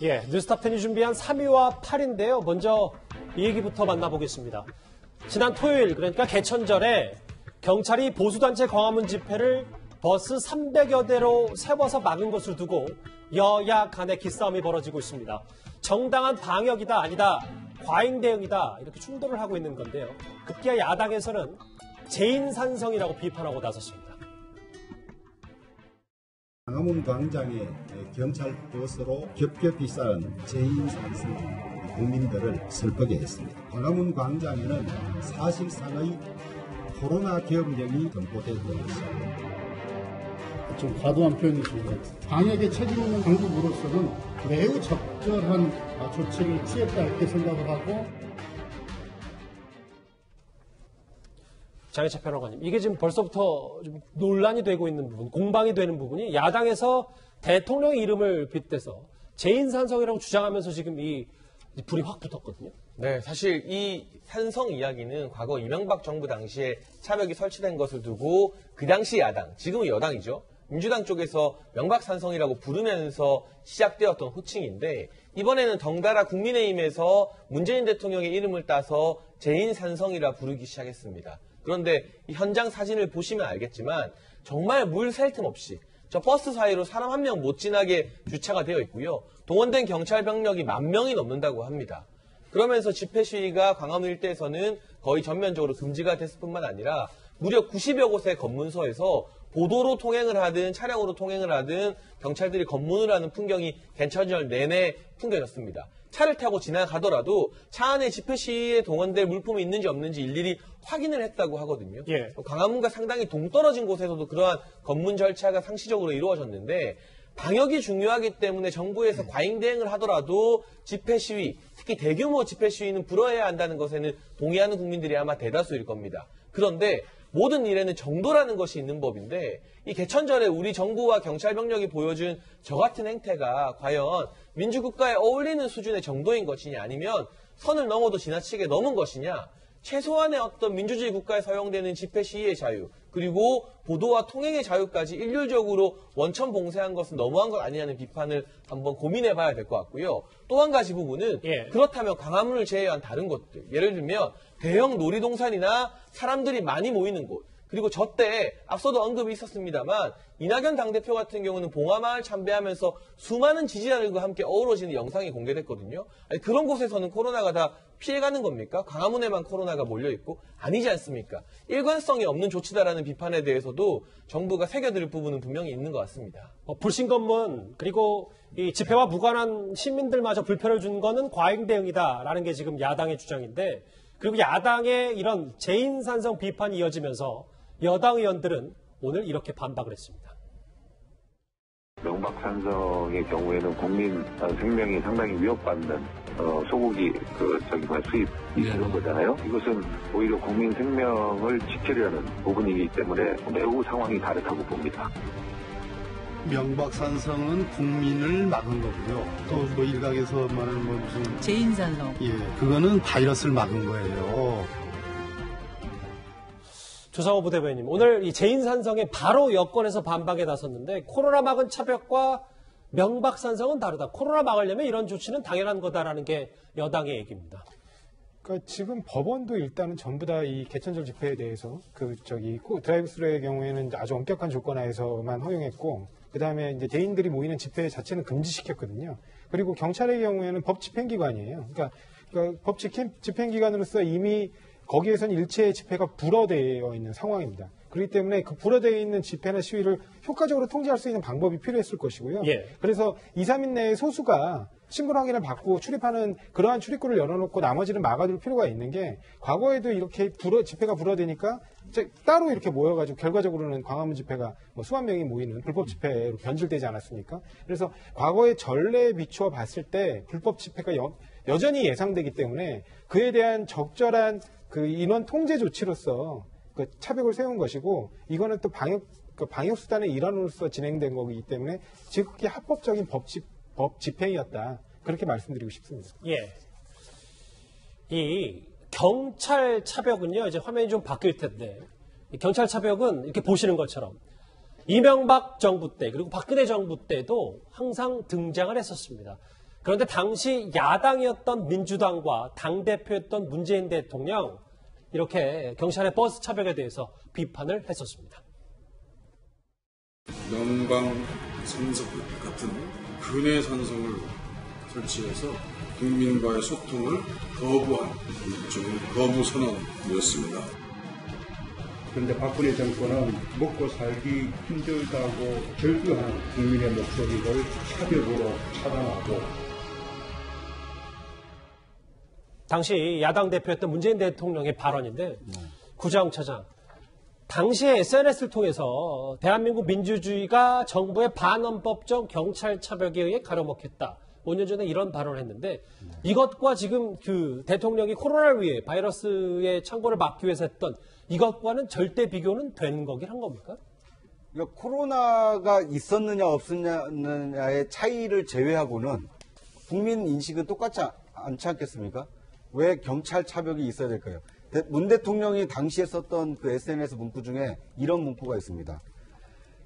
예, 뉴스탑10이 준비한 3위와 8위인데요. 먼저 이 얘기부터 만나보겠습니다. 지난 토요일, 그러니까 개천절에 경찰이 보수단체 광화문 집회를 버스 300여 대로 세워서 막은 것을 두고 여야 간의 기싸움이 벌어지고 있습니다. 정당한 방역이다, 아니다, 과잉 대응이다, 이렇게 충돌을 하고 있는 건데요. 급기야 야당에서는 재인산성이라고 비판하고 나섰습니다. 광화문 광장에 경찰 버스로 겹겹이 쌓은 재인산성 국민들을 슬프게 했습니다. 광화문 광장에는 사실상의 코로나 계엄령이 검토되고 있습니다. 좀 과도한 표현이십니다. 방역에 책임 있는 당국으로서는 매우 적절한 조치를 취했다 이렇게 생각을 하고. 장혜철 평론가님, 이게 지금 벌써부터 좀 논란이 되고 있는 부분, 공방이 되는 부분이 야당에서 대통령의 이름을 빗대서 재인산성이라고 주장하면서 지금 이 불이 확 붙었거든요. 네, 사실 이 산성 이야기는 과거 이명박 정부 당시에 차벽이 설치된 것을 두고 그 당시 야당, 지금은 여당이죠. 민주당 쪽에서 명박산성이라고 부르면서 시작되었던 호칭인데 이번에는 덩달아 국민의힘에서 문재인 대통령의 이름을 따서 재인산성이라 부르기 시작했습니다. 그런데 이 현장 사진을 보시면 알겠지만 정말 물 샐 틈 없이 저 버스 사이로 사람 한 명 못 지나게 주차가 되어 있고요. 동원된 경찰 병력이 10,000명이 넘는다고 합니다. 그러면서 집회 시위가 광화문 일대에서는 거의 전면적으로 금지가 됐을 뿐만 아니라 무려 90여 곳의 검문소에서 보도로 통행을 하든 차량으로 통행을 하든 경찰들이 검문을 하는 풍경이 개천절 내내 풍겨졌습니다. 차를 타고 지나가더라도 차 안에 집회 시위에 동원될 물품이 있는지 없는지 일일이 확인을 했다고 하거든요. 예. 광화문과 상당히 동떨어진 곳에서도 그러한 검문 절차가 상시적으로 이루어졌는데 방역이 중요하기 때문에 정부에서 과잉 대응을 하더라도 집회 시위, 특히 대규모 집회 시위는 불허해야 한다는 것에는 동의하는 국민들이 아마 대다수일 겁니다. 그런데 모든 일에는 정도라는 것이 있는 법인데 이 개천절에 우리 정부와 경찰 병력이 보여준 저 같은 행태가 과연 민주국가에 어울리는 수준의 정도인 것이냐 아니면 선을 넘어도 지나치게 넘은 것이냐 최소한의 어떤 민주주의 국가에 사용되는 집회 시위의 자유 그리고 보도와 통행의 자유까지 일률적으로 원천 봉쇄한 것은 너무한 것 아니냐는 비판을 한번 고민해봐야 될 것 같고요. 또 한 가지 부분은 그렇다면 광화문을 제외한 다른 곳들 예를 들면 대형 놀이동산이나 사람들이 많이 모이는 곳 그리고 저 때 앞서도 언급이 있었습니다만 이낙연 당대표 같은 경우는 봉화마을 참배하면서 수많은 지지자들과 함께 어우러지는 영상이 공개됐거든요. 아니, 그런 곳에서는 코로나가 다 피해가는 겁니까? 광화문에만 코로나가 몰려있고 아니지 않습니까? 일관성이 없는 조치다라는 비판에 대해서도 정부가 새겨들을 부분은 분명히 있는 것 같습니다. 불신 검문 그리고 이 집회와 무관한 시민들마저 불편을 준 거는 과잉 대응이다라는 게 지금 야당의 주장인데 그리고 야당의 이런 재인산성 비판이 이어지면서 여당 의원들은 오늘 이렇게 반박을 했습니다. 명박산성의 경우에는 국민 생명이 상당히 위협받는 소고기 수입이 되는 거잖아요. 이것은 오히려 국민 생명을 지키려는 부분이기 때문에 매우 상황이 다르다고 봅니다. 명박산성은 국민을 막은 거고요. 또 뭐 일각에서 말하는 무슨 재인산성. 그거는 바이러스를 막은 거예요. 조상호 부대변인, 오늘 이 재인산성에 바로 여권에서 반박에 나섰는데 코로나 막은 차벽과 명박산성은 다르다. 코로나 막으려면 이런 조치는 당연한 거다라는 게 여당의 얘기입니다. 그러니까 지금 법원도 일단은 전부 다 이 개천절 집회에 대해서 드라이브스루의 경우에는 아주 엄격한 조건 하에서만 허용했고 그다음에 이제 대인들이 모이는 집회 자체는 금지시켰거든요. 그리고 경찰의 경우에는 법 집행기관이에요. 그러니까 법 집행기관으로서 이미 거기에서는 일체 집회가 불허되어 있는 상황입니다. 그렇기 때문에 그 불허되어 있는 집회나 시위를 효과적으로 통제할 수 있는 방법이 필요했을 것이고요. 그래서 2, 3인 내에 소수가 신분 확인을 받고 출입하는 그러한 출입구를 열어놓고 나머지는 막아둘 필요가 있는 게 과거에도 이렇게 집회가 불허되니까 따로 이렇게 모여가지고 결과적으로는 광화문 집회가 수만 명이 모이는 불법 집회로 변질되지 않았습니까? 그래서 과거의 전례에 비추어 봤을 때 불법 집회가 여전히 예상되기 때문에 그에 대한 적절한 그 인원 통제 조치로서 그 차벽을 세운 것이고 이거는 또 방역 수단의 일환으로서 진행된 거기 때문에 지극히 합법적인 법 집행이었다. 그렇게 말씀드리고 싶습니다. 이 경찰 차벽은요, 이제 화면이 좀 바뀔 텐데, 이 경찰 차벽은 이렇게 보시는 것처럼 이명박 정부 때, 그리고 박근혜 정부 때도 항상 등장을 했었습니다. 그런데 당시 야당이었던 민주당과 당대표였던 문재인 대통령 이렇게 경찰의 버스 차벽에 대해서 비판을 했었습니다. 영광산석 같은 근해 산성을 설치해서 국민과의 소통을 거부한 일종의 거부 선언이었습니다. 그런데 박근혜 정권은 먹고 살기 힘들다고 절규하는 국민의 목소리를 차벽으로 차단하고 당시 야당 대표였던 문재인 대통령의 발언인데 구자영 차장 당시에 SNS를 통해서 대한민국 민주주의가 정부의 반헌법적 경찰 차벽에 의해 가려먹혔다. 5년 전에 이런 발언을 했는데 이것과 지금 그 대통령이 코로나를 위해 바이러스의 창궐을 막기 위해서 했던 이것과는 절대 비교는 되는 거긴 한 겁니까? 그러니까 코로나가 있었느냐 없었느냐의 차이를 제외하고는 국민 인식은 똑같지 않지 않겠습니까? 왜 경찰 차벽이 있어야 될까요? 문 대통령이 당시에 썼던 그 SNS 문구 중에 이런 문구가 있습니다.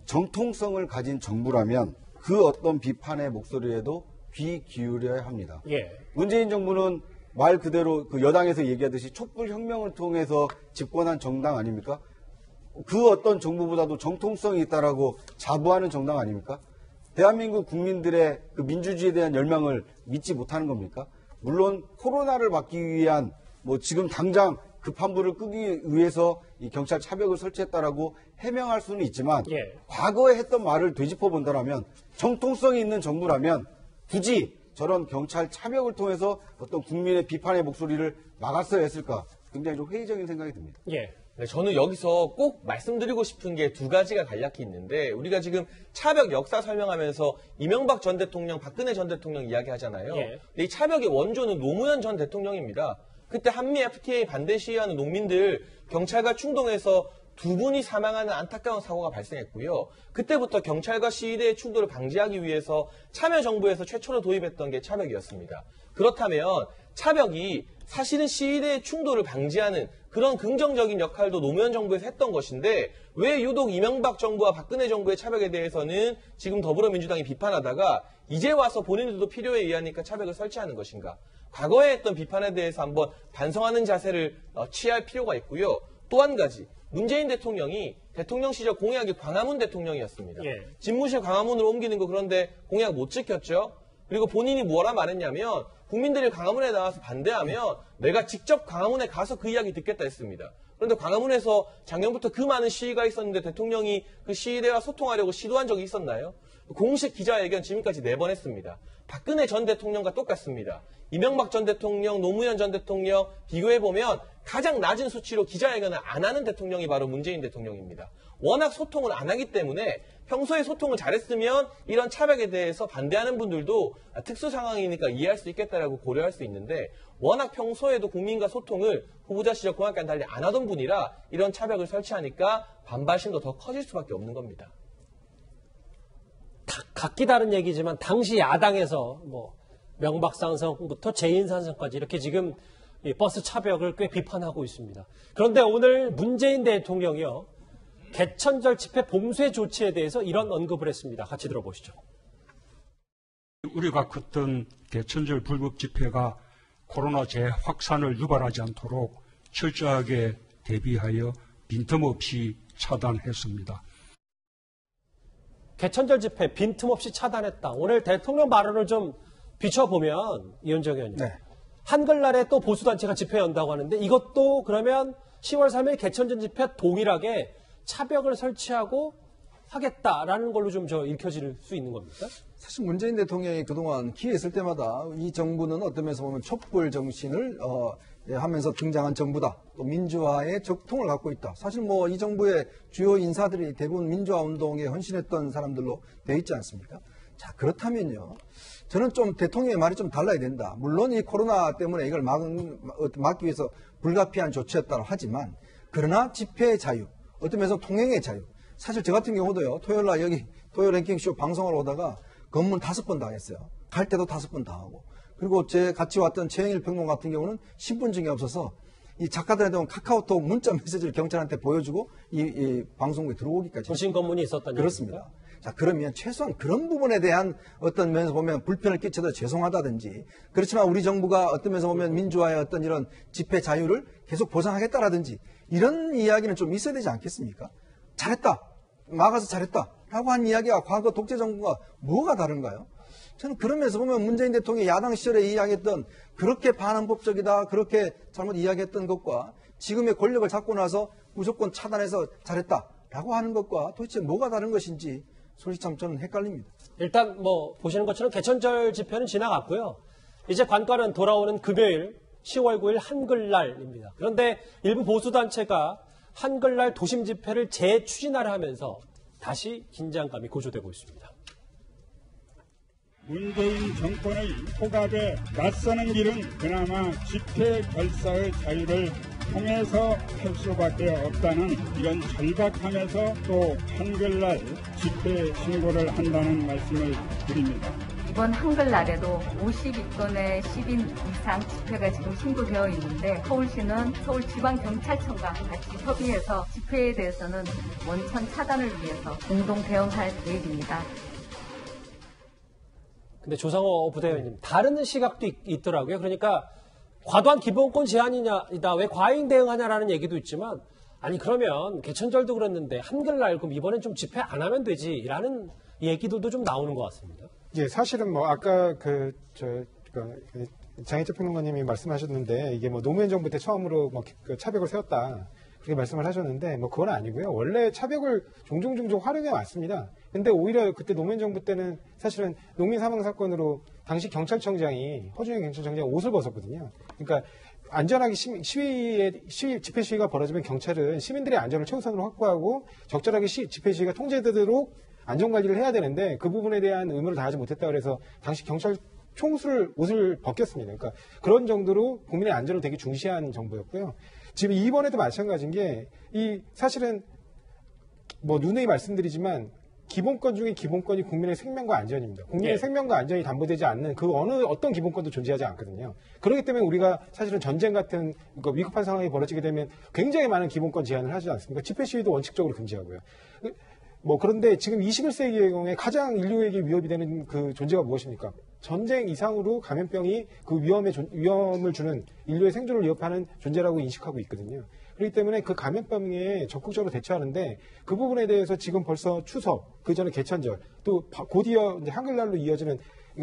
정통성을 가진 정부라면 그 어떤 비판의 목소리에도 귀 기울여야 합니다. 예. 문재인 정부는 말 그대로 그 여당에서 얘기하듯이 촛불혁명을 통해서 집권한 정당 아닙니까? 그 어떤 정부보다도 정통성이 있다라고 자부하는 정당 아닙니까? 대한민국 국민들의 그 민주주의에 대한 열망을 믿지 못하는 겁니까? 물론 코로나를 막기 위한 뭐 지금 당장 급한 불을 끄기 위해서 이 경찰 차벽을 설치했다라고 해명할 수는 있지만 예. 과거에 했던 말을 되짚어 본다라면 정통성이 있는 정부라면 굳이 저런 경찰 차벽을 통해서 어떤 국민의 비판의 목소리를 막았어야 했을까? 굉장히 좀 회의적인 생각이 듭니다. 예. 네, 저는 여기서 꼭 말씀드리고 싶은 게 두 가지가 간략히 있는데 우리가 지금 차벽 역사 설명하면서 이명박 전 대통령, 박근혜 전 대통령 이야기하잖아요. 예. 근데 이 차벽의 원조는 노무현 전 대통령입니다. 그때 한미 FTA 반대 시위하는 농민들 경찰과 충동해서 두 분이 사망하는 안타까운 사고가 발생했고요. 그때부터 경찰과 시위대의 충돌을 방지하기 위해서 참여정부에서 최초로 도입했던 게 차벽이었습니다. 그렇다면 차벽이 사실은 시위대의 충돌을 방지하는 그런 긍정적인 역할도 노무현 정부에서 했던 것인데 왜 유독 이명박 정부와 박근혜 정부의 차벽에 대해서는 지금 더불어민주당이 비판하다가 이제 와서 본인들도 필요에 의하니까 차벽을 설치하는 것인가? 과거에 했던 비판에 대해서 한번 반성하는 자세를 취할 필요가 있고요. 또 한 가지, 문재인 대통령이 대통령 시절 공약이 광화문 대통령이었습니다. 예. 집무실 광화문으로 옮기는 거 그런데 공약 못 지켰죠. 그리고 본인이 뭐라 말했냐면 국민들이 광화문에 나와서 반대하면 내가 직접 광화문에 가서 그 이야기 듣겠다 했습니다. 그런데 광화문에서 작년부터 그 많은 시위가 있었는데 대통령이 그 시위대와 소통하려고 시도한 적이 있었나요? 공식 기자회견 지금까지 4번 했습니다. 박근혜 전 대통령과 똑같습니다. 이명박 전 대통령, 노무현 전 대통령 비교해보면 가장 낮은 수치로 기자회견을 안 하는 대통령이 바로 문재인 대통령입니다. 워낙 소통을 안 하기 때문에 평소에 소통을 잘했으면 이런 차벽에 대해서 반대하는 분들도 특수 상황이니까 이해할 수 있겠다라고 고려할 수 있는데 워낙 평소에도 국민과 소통을 후보자 시절 공약과는 달리 안 하던 분이라 이런 차벽을 설치하니까 반발심도 더 커질 수밖에 없는 겁니다. 각기 다른 얘기지만 당시 야당에서 뭐 명박산성부터 재인산성까지 이렇게 지금 이 버스 차벽을 꽤 비판하고 있습니다. 그런데 오늘 문재인 대통령이요. 개천절 집회 봉쇄 조치에 대해서 이런 언급을 했습니다. 같이 들어보시죠. 우리가 걷던 개천절 불법 집회가 코로나 재확산을 유발하지 않도록 철저하게 대비하여 빈틈없이 차단했습니다. 개천절 집회 빈틈없이 차단했다. 오늘 대통령 발언을 좀 비춰보면 이현정 의원님. 네. 한글날에 또 보수단체가 집회 연다고 하는데 이것도 그러면 10월 3일 개천절 집회 동일하게 차벽을 설치하고 하겠다라는 걸로 좀 읽혀질 수 있는 겁니까? 사실 문재인 대통령이 그동안 기회했을 때마다 이 정부는 어떤 면에서 보면 촛불 정신을 하면서 등장한 정부다. 또 민주화의 적통을 갖고 있다. 사실 뭐 이 정부의 주요 인사들이 대부분 민주화 운동에 헌신했던 사람들로 되어 있지 않습니까? 자, 그렇다면요. 저는 좀 대통령의 말이 좀 달라야 된다. 물론 이 코로나 때문에 이걸 막기 위해서 불가피한 조치였다고 하지만 그러나 집회의 자유, 어떤 면에서 통행의 자유. 사실 저 같은 경우도요. 토요일날 여기 토요 랭킹쇼 방송을 오다가 검문 5번 당했어요. 갈 때도 5번 당하고. 그리고 제 같이 왔던 최영일 평론 같은 경우는 신분증이 없어서 이 작가들한테 카카오톡 문자 메시지를 경찰한테 보여주고 이 방송국에 들어오기까지. 도신 검문이 있었다는 그렇습니다. 자, 그러면 최소한 그런 부분에 대한 어떤 면에서 보면 불편을 끼쳐도 죄송하다든지, 그렇지만 우리 정부가 어떤 면에서 보면 민주화의 어떤 이런 집회 자유를 계속 보장하겠다라든지 이런 이야기는 좀 있어야 되지 않겠습니까? 잘했다, 막아서 잘했다 라고 한 이야기와 과거 독재 정부가 뭐가 다른가요? 저는 그런 면에서 보면 문재인 대통령이 야당 시절에 이야기했던 그렇게 반헌법적이다, 그렇게 잘못 이야기했던 것과 지금의 권력을 잡고 나서 무조건 차단해서 잘했다라고 하는 것과 도대체 뭐가 다른 것인지 솔직히 참 저는 헷갈립니다. 일단 뭐 보시는 것처럼 개천절 집회는 지나갔고요. 이제 관건은 돌아오는 금요일 10월 9일 한글날입니다. 그런데 일부 보수단체가 한글날 도심 집회를 재추진하려 하면서 다시 긴장감이 고조되고 있습니다. 문재인 정권의 호갑에 맞서는 길은 그나마 집회 결사의 자유를 통해서 할 수밖에 없다는 이런 절박함에서 또 한글날 집회 신고를 한다는 말씀을 드립니다. 이번 한글날에도 52건의 시민 이상 집회가 지금 신고되어 있는데 서울시는 서울지방경찰청과 같이 협의해서 집회에 대해서는 원천 차단을 위해서 공동 대응할 계획입니다. 근데 조상호 부대변인 다른 시각도 있더라고요. 그러니까 과도한 기본권 제한이다, 왜 과잉 대응하냐라는 얘기도 있지만, 아니 그러면 개천절도 그랬는데 한글날 그럼 이번엔 좀 집회 안 하면 되지라는 얘기들도 좀 나오는 것 같습니다. 예, 사실은 뭐 아까 장혜철 평론가님이 말씀하셨는데 이게 뭐 노무현 정부 때 처음으로 뭐 차벽을 세웠다 그렇게 말씀을 하셨는데 뭐 그건 아니고요. 원래 차벽을 종종 활용해 왔습니다. 근데 오히려 그때 노무현 정부 때는 사실은 농민 사망 사건으로 당시 경찰청장이 허준영 경찰청장이 옷을 벗었거든요. 그러니까 안전하게 집회 시위가 벌어지면 경찰은 시민들의 안전을 최우선으로 확보하고 적절하게 집회 시위가 통제되도록 안전관리를 해야 되는데 그 부분에 대한 의무를 다하지 못했다 그래서 당시 경찰 총수를 옷을 벗겼습니다. 그러니까 그런 정도로 국민의 안전을 되게 중시한 정부였고요. 지금 이번에도 마찬가지인 게 사실은 뭐 누누이 말씀드리지만 기본권 중에 기본권이 국민의 생명과 안전입니다. 국민의 생명과 안전이 담보되지 않는 그 어떤 기본권도 존재하지 않거든요. 그렇기 때문에 우리가 사실은 전쟁 같은 위급한 상황이 벌어지게 되면 굉장히 많은 기본권 제한을 하지 않습니까? 집회 시위도 원칙적으로 금지하고요. 그런데 지금 21세기의 경우에 가장 인류에게 위협이 되는 그 존재가 무엇입니까? 전쟁 이상으로 감염병이 그 위험을 주는 인류의 생존을 위협하는 존재라고 인식하고 있거든요. 그렇기 때문에 그 감염병에 적극적으로 대처하는데 그 부분에 대해서 지금 벌써 추석, 그 전에 개천절, 또 곧이어 이제 한글날로 이어지는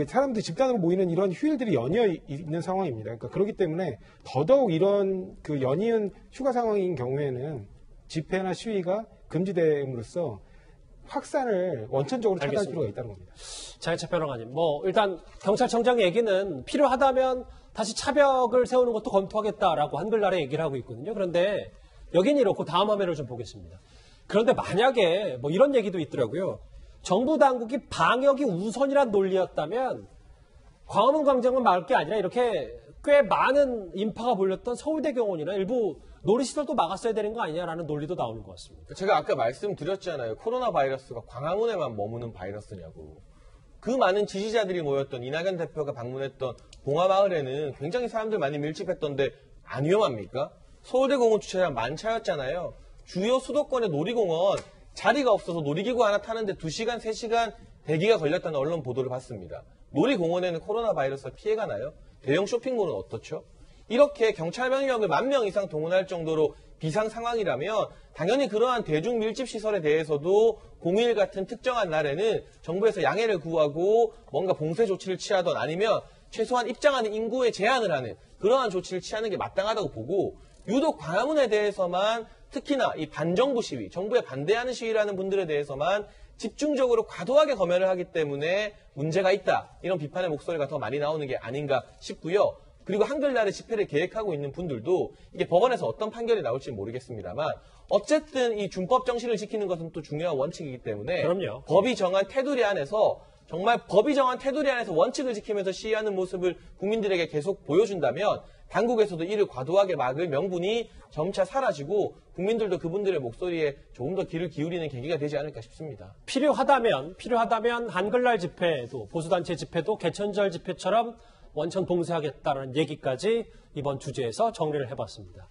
사람들이 집단으로 모이는 이런 휴일들이 연이어 있는 상황입니다. 그러니까 그렇기 때문에 더더욱 이런 그 연이은 휴가 상황인 경우에는 집회나 시위가 금지됨으로써 확산을 원천적으로 차단할 필요가 있다는 겁니다. 장혜철 평론가님, 일단 경찰청장 얘기는 필요하다면 다시 차벽을 세우는 것도 검토하겠다라고 한글날에 얘기를 하고 있거든요. 그런데 여긴 이렇고 다음 화면을 좀 보겠습니다. 그런데 만약에 이런 얘기도 있더라고요. 정부 당국이 방역이 우선이란 논리였다면 광화문 광장만 막을 게 아니라 이렇게 꽤 많은 인파가 몰렸던 서울대병원이나 일부 놀이시설도 막았어야 되는 거 아니냐라는 논리도 나오는 것 같습니다. 제가 아까 말씀드렸잖아요. 코로나 바이러스가 광화문에만 머무는 바이러스냐고. 그 많은 지지자들이 모였던 이낙연 대표가 방문했던 봉화마을에는 굉장히 사람들 많이 밀집했던데 안 위험합니까? 서울대공원 주차장 만차였잖아요. 주요 수도권의 놀이공원 자리가 없어서 놀이기구 하나 타는데 2시간, 3시간 대기가 걸렸다는 언론 보도를 봤습니다. 놀이공원에는 코로나 바이러스가 피해가 나요? 대형 쇼핑몰은 어떻죠? 이렇게 경찰 병력을 10,000명 이상 동원할 정도로 비상 상황이라면 당연히 그러한 대중 밀집 시설에 대해서도 공휴일 같은 특정한 날에는 정부에서 양해를 구하고 뭔가 봉쇄 조치를 취하던 아니면 최소한 입장하는 인구에 제한을 하는 그러한 조치를 취하는 게 마땅하다고 보고 유독 광화문에 대해서만 특히나 이 반정부 시위, 정부에 반대하는 시위라는 분들에 대해서만 집중적으로 과도하게 검열을 하기 때문에 문제가 있다. 이런 비판의 목소리가 더 많이 나오는 게 아닌가 싶고요. 그리고 한글날에 집회를 계획하고 있는 분들도 이게 법원에서 어떤 판결이 나올지 모르겠습니다만 어쨌든 이 준법 정신을 지키는 것은 또 중요한 원칙이기 때문에 그럼요. 법이 정한 테두리 안에서 정말 법이 정한 테두리 안에서 원칙을 지키면서 시위하는 모습을 국민들에게 계속 보여준다면 당국에서도 이를 과도하게 막을 명분이 점차 사라지고 국민들도 그분들의 목소리에 조금 더 귀를 기울이는 계기가 되지 않을까 싶습니다. 필요하다면 한글날 집회도 보수단체 집회도 개천절 집회처럼 원천 봉쇄하겠다는 얘기까지 이번 주제에서 정리를 해봤습니다.